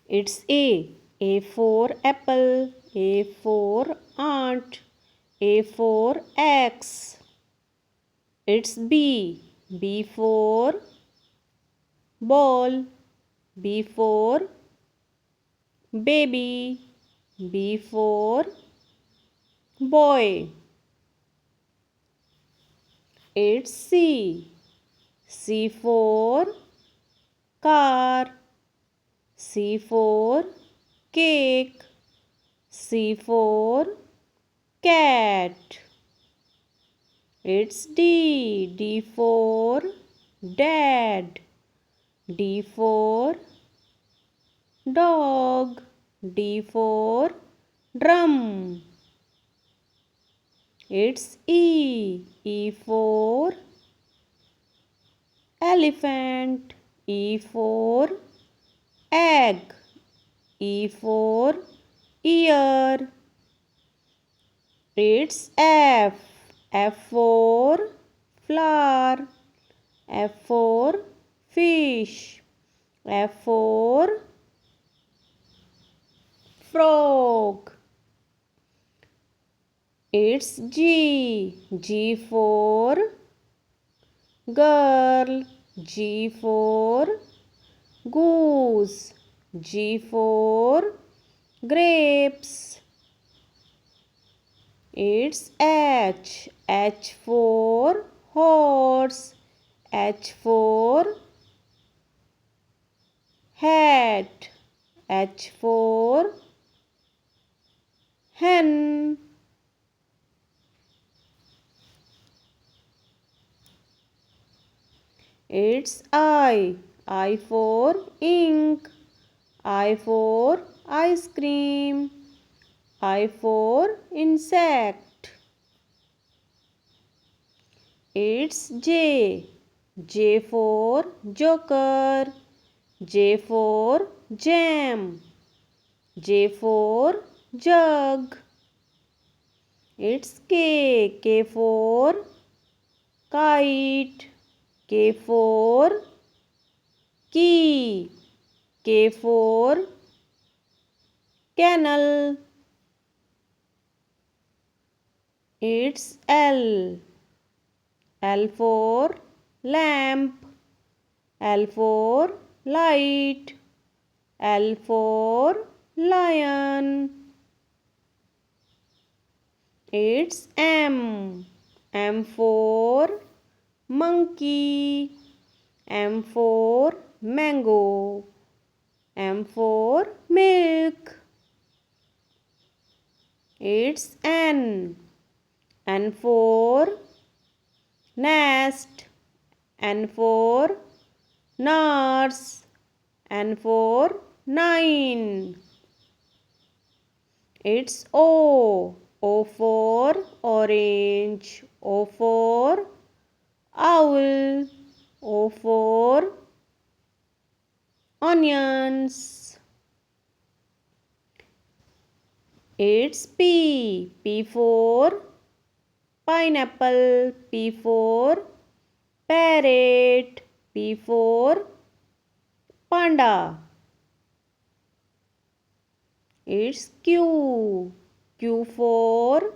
It's A. A for apple. A for ant. A for axe. It's B. B for ball. B for baby. B for boy. It's C. C for car. C for cake. C for cat. It's D. D for dad. D for dog. D for drum. It's E. E for elephant. E for egg. E for ear. It's F. F for flower. F for fish. F for frog. It's G. G for girl. G for goose. G for grapes. It's H. H for horse. H for hat. H for hen. It's I. I for ink. I for ice cream. I for insect. It's J. J for joker. J for jam. J for jug. It's K. K for kite. K for key. K for kennel. It's L. L for lamp. L for light. L for lion. It's M. M for monkey. M for mango. M for milk. It's N. N for nest. N for nurse. N for 9. It's O. O for orange. O for owl. O for onions. It's P. P for pineapple. P for parrot. P for panda. It's Q. Q for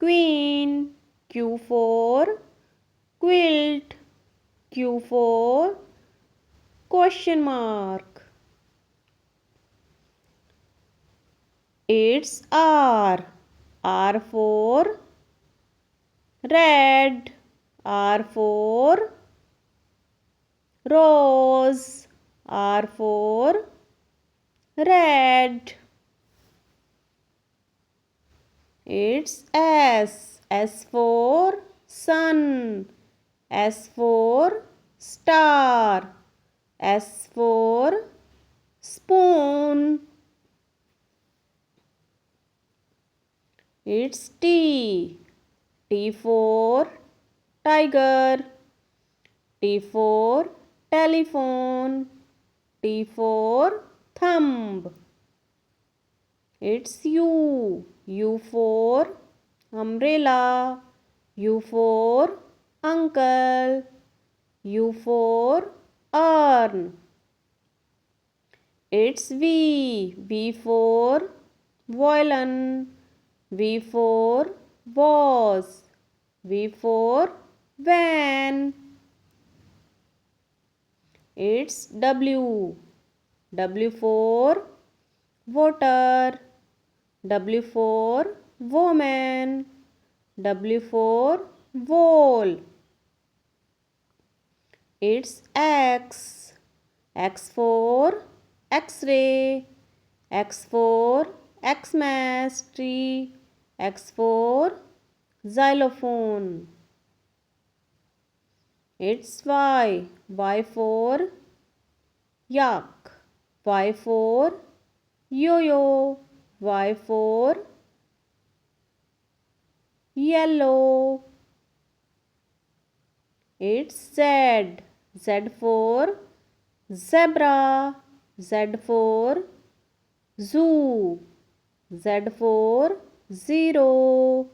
queen. Q for quilt. Q for question mark. It's R. R for red. R for rose. R for red. It's S. S for sun. S for star. S for spoon. It's T. T for tiger. T for telephone. T for thumb. It's U. U for umbrella. U for uncle. U for urn. It's V. V for violin. V for vase. V for van. It's W. W for water. W for woman. W for wall. It's X. X for X-ray. X for Xmas tree. X for xylophone. It's Y. Y for yak. Y for yo-yo. Y for yellow. It's Z. Z for zebra. Z for zoo. Z for zero.